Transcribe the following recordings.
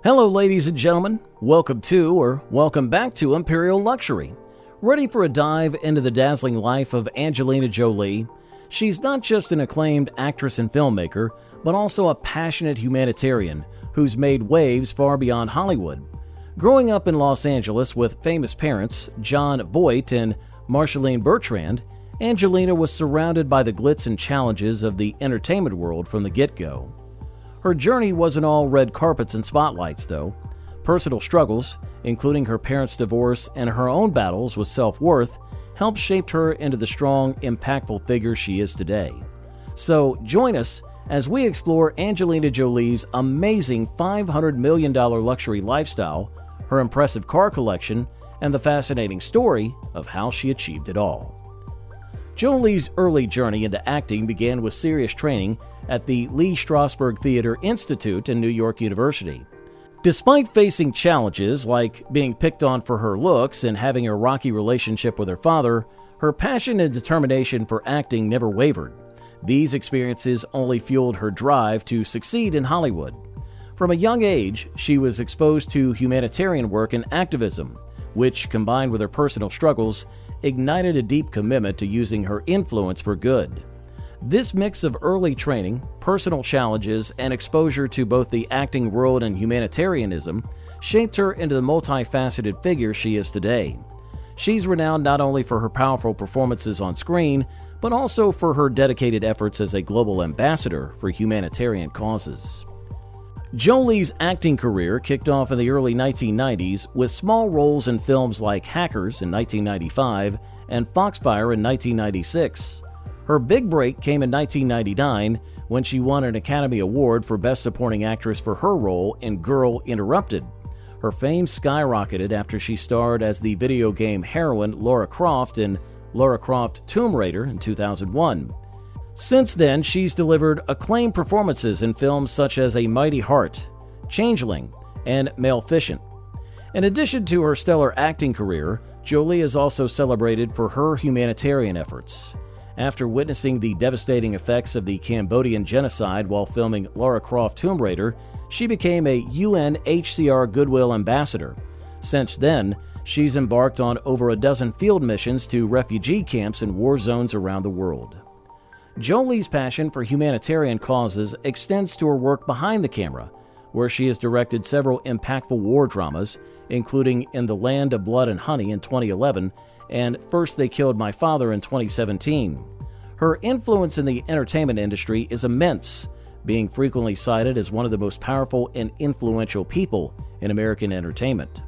Hello, ladies and gentlemen. Welcome to, or welcome back to Imperial Luxury. Ready for a dive into the dazzling life of Angelina Jolie? She's not just an acclaimed actress and filmmaker, but also a passionate humanitarian who's made waves far beyond Hollywood. Growing up in Los Angeles with famous parents, John Voight and Marceline Bertrand, Angelina was surrounded by the glitz and challenges of the entertainment world from the get-go. Her journey wasn't all red carpets and spotlights, though. Personal struggles, including her parents' divorce and her own battles with self-worth, helped shape her into the strong, impactful figure she is today. So join us as we explore Angelina Jolie's amazing $500 million luxury lifestyle, her impressive car collection, and the fascinating story of how she achieved it all. Jolie's early journey into acting began with serious training at the Lee Strasberg Theater Institute in New York University. Despite facing challenges like being picked on for her looks and having a rocky relationship with her father, her passion and determination for acting never wavered. These experiences only fueled her drive to succeed in Hollywood. From a young age, she was exposed to humanitarian work and activism, which, combined with her personal struggles, ignited a deep commitment to using her influence for good. This mix of early training, personal challenges, and exposure to both the acting world and humanitarianism shaped her into the multifaceted figure she is today. She's renowned not only for her powerful performances on screen, but also for her dedicated efforts as a global ambassador for humanitarian causes. Jolie's acting career kicked off in the early 1990s with small roles in films like Hackers in 1995 and Foxfire in 1996. Her big break came in 1999 when she won an Academy Award for Best Supporting Actress for her role in Girl Interrupted. Her fame skyrocketed after she starred as the video game heroine Lara Croft in Lara Croft Tomb Raider in 2001. Since then, she's delivered acclaimed performances in films such as A Mighty Heart, Changeling, and Maleficent. In addition to her stellar acting career, Jolie is also celebrated for her humanitarian efforts. After witnessing the devastating effects of the Cambodian genocide while filming Lara Croft Tomb Raider, she became a UNHCR Goodwill Ambassador. Since then, she's embarked on over a dozen field missions to refugee camps in war zones around the world. Jolie's passion for humanitarian causes extends to her work behind the camera, where she has directed several impactful war dramas, including In the Land of Blood and Honey in 2011 and First They Killed My Father in 2017. Her influence in the entertainment industry is immense, being frequently cited as one of the most powerful and influential people in American entertainment.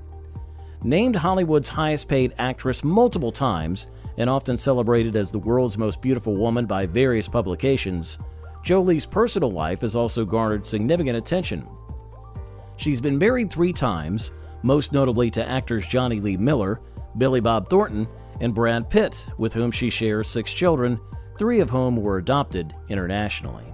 Named Hollywood's highest-paid actress multiple times, and often celebrated as the world's most beautiful woman by various publications, Jolie's personal life has also garnered significant attention. She's been married 3 times, most notably to actors Johnny Lee Miller, Billy Bob Thornton, and Brad Pitt, with whom she shares 6 children, 3 of whom were adopted internationally.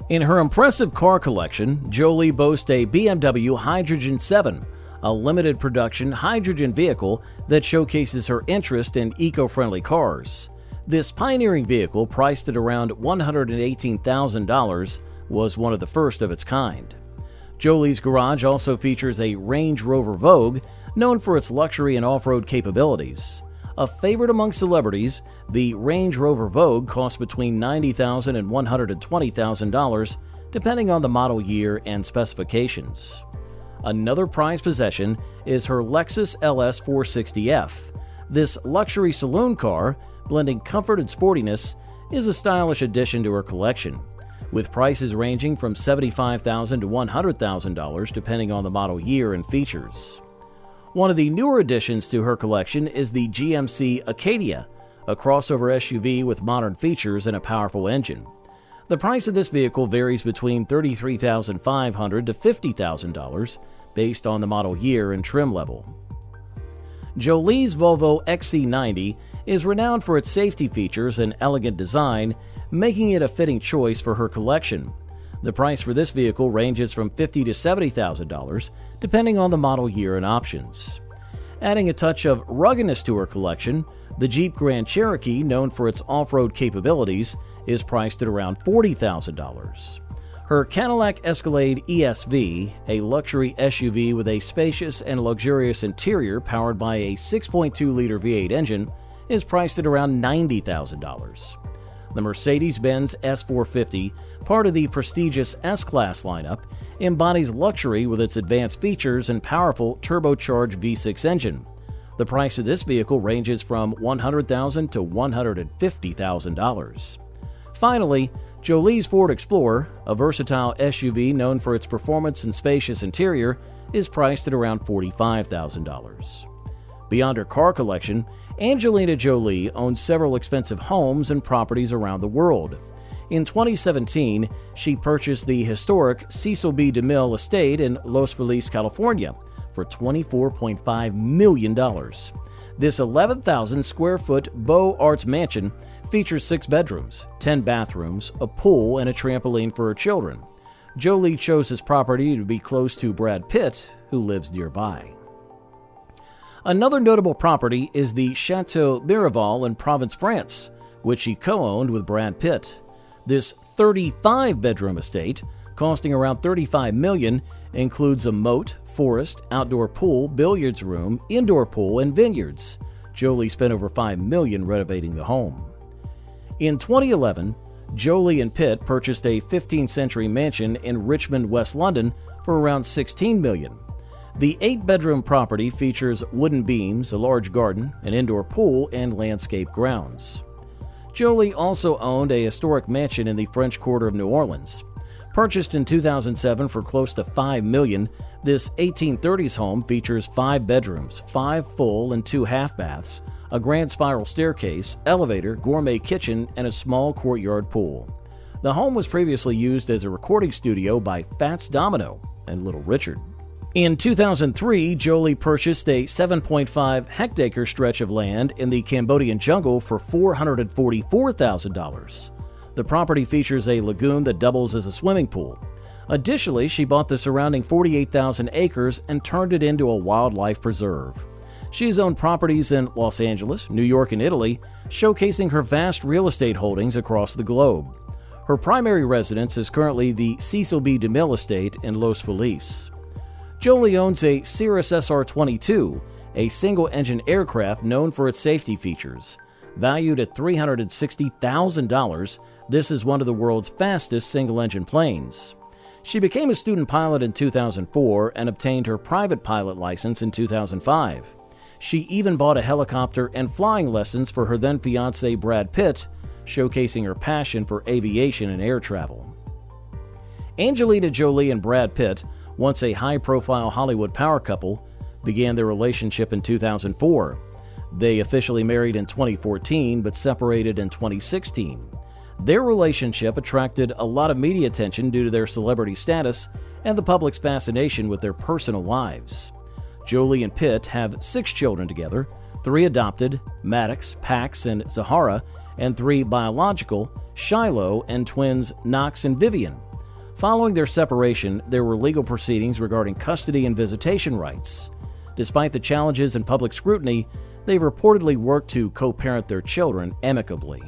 In her impressive car collection, Jolie boasts a BMW Hydrogen 7, a limited production hydrogen vehicle that showcases her interest in eco-friendly cars. This pioneering vehicle, priced at around $118,000, was one of the first of its kind. Jolie's garage also features a Range Rover Vogue, known for its luxury and off-road capabilities. A favorite among celebrities, the Range Rover Vogue costs between $90,000 and $120,000, depending on the model year and specifications. Another prized possession is her Lexus LS 460F. This luxury saloon car, blending comfort and sportiness, is a stylish addition to her collection, with prices ranging from $75,000 to $100,000 depending on the model year and features. One of the newer additions to her collection is the GMC Acadia, a crossover SUV with modern features and a powerful engine. The price of this vehicle varies between $33,500 to $50,000 based on the model year and trim level. Jolie's Volvo XC90 is renowned for its safety features and elegant design, making it a fitting choice for her collection. The price for this vehicle ranges from $50,000 to $70,000, depending on the model year and options. Adding a touch of ruggedness to her collection, the Jeep Grand Cherokee, known for its off-road capabilities, is priced at around $40,000. Her Cadillac Escalade ESV, a luxury SUV with a spacious and luxurious interior powered by a 6.2-liter V8 engine, is priced at around $90,000. The Mercedes-Benz S450, part of the prestigious S-Class lineup, embodies luxury with its advanced features and powerful turbocharged V6 engine. The price of this vehicle ranges from $100,000 to $150,000. Finally, Jolie's Ford Explorer, a versatile SUV known for its performance and spacious interior, is priced at around $45,000. Beyond her car collection, Angelina Jolie owns several expensive homes and properties around the world. In 2017, she purchased the historic Cecil B. DeMille estate in Los Feliz, California, for $24.5 million. This 11,000 square foot Beaux Arts mansion features 6 bedrooms, 10 bathrooms, a pool, and a trampoline for her children. Jolie chose this property to be close to Brad Pitt, who lives nearby. Another notable property is the Chateau Miraval in Provence, France, which she co-owned with Brad Pitt. This 35-bedroom estate, costing around $35 million, includes a moat, forest, outdoor pool, billiards room, indoor pool, and vineyards. Jolie spent over $5 million renovating the home. In 2011, Jolie and Pitt purchased a 15th-century mansion in Richmond, West London for around $16 million. The 8-bedroom property features wooden beams, a large garden, an indoor pool, and landscape grounds. Jolie also owned a historic mansion in the French Quarter of New Orleans. Purchased in 2007 for close to $5 million, this 1830s home features 5 bedrooms, 5 full and 2 half baths, a grand spiral staircase, elevator, gourmet kitchen, and a small courtyard pool. The home was previously used as a recording studio by Fats Domino and Little Richard. In 2003, Jolie purchased a 7.5 hectare stretch of land in the Cambodian jungle for $444,000. The property features a lagoon that doubles as a swimming pool. Additionally, she bought the surrounding 48,000 acres and turned it into a wildlife preserve. She has owned properties in Los Angeles, New York, and Italy, showcasing her vast real estate holdings across the globe. Her primary residence is currently the Cecil B. DeMille estate in Los Feliz. Jolie owns a Cirrus SR-22, a single-engine aircraft known for its safety features. Valued at $360,000, this is one of the world's fastest single-engine planes. She became a student pilot in 2004 and obtained her private pilot license in 2005. She even bought a helicopter and flying lessons for her then-fiancé Brad Pitt, showcasing her passion for aviation and air travel. Angelina Jolie and Brad Pitt, once a high-profile Hollywood power couple, began their relationship in 2004. They officially married in 2014 but separated in 2016. Their relationship attracted a lot of media attention due to their celebrity status and the public's fascination with their personal lives. Jolie and Pitt have 6 children together, 3 adopted, Maddox, Pax, and Zahara, and 3 biological, Shiloh, and twins Knox and Vivian. Following their separation, there were legal proceedings regarding custody and visitation rights. Despite the challenges and public scrutiny, they've reportedly worked to co-parent their children amicably.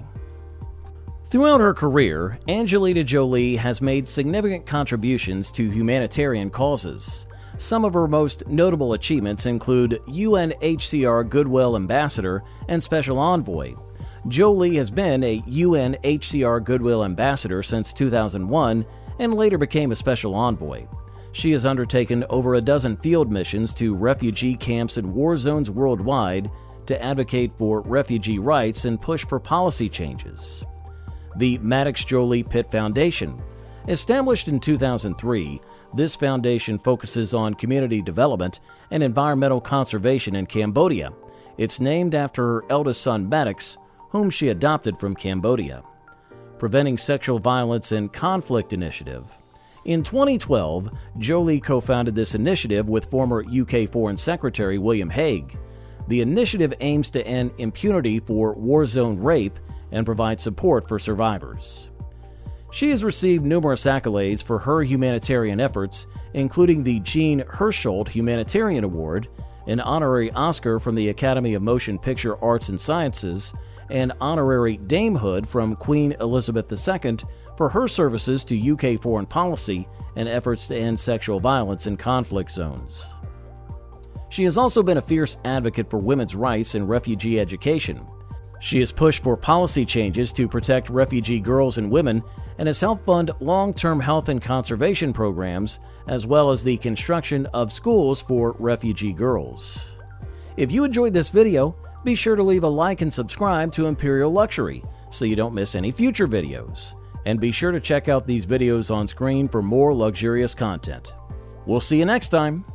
Throughout her career, Angelina Jolie has made significant contributions to humanitarian causes. Some of her most notable achievements include UNHCR Goodwill Ambassador and Special Envoy. Jolie has been a UNHCR Goodwill Ambassador since 2001 and later became a Special Envoy. She has undertaken over a dozen field missions to refugee camps and war zones worldwide to advocate for refugee rights and push for policy changes. The Maddox Jolie Pitt Foundation. Established in 2003, this foundation focuses on community development and environmental conservation in Cambodia. It's named after her eldest son Maddox, whom she adopted from Cambodia. Preventing Sexual Violence and Conflict Initiative. In 2012, Jolie co-founded this initiative with former UK Foreign Secretary William Hague. The initiative aims to end impunity for war zone rape and provide support for survivors. She has received numerous accolades for her humanitarian efforts, including the Jean Hersholt Humanitarian Award, an honorary Oscar from the Academy of Motion Picture Arts and Sciences, and honorary damehood from Queen Elizabeth II for her services to UK foreign policy and efforts to end sexual violence in conflict zones. She has also been a fierce advocate for women's rights and refugee education. She has pushed for policy changes to protect refugee girls and women and has helped fund long-term health and conservation programs, as well as the construction of schools for refugee girls. If you enjoyed this video, be sure to leave a like and subscribe to Imperial Luxury so you don't miss any future videos. And be sure to check out these videos on screen for more luxurious content. We'll see you next time.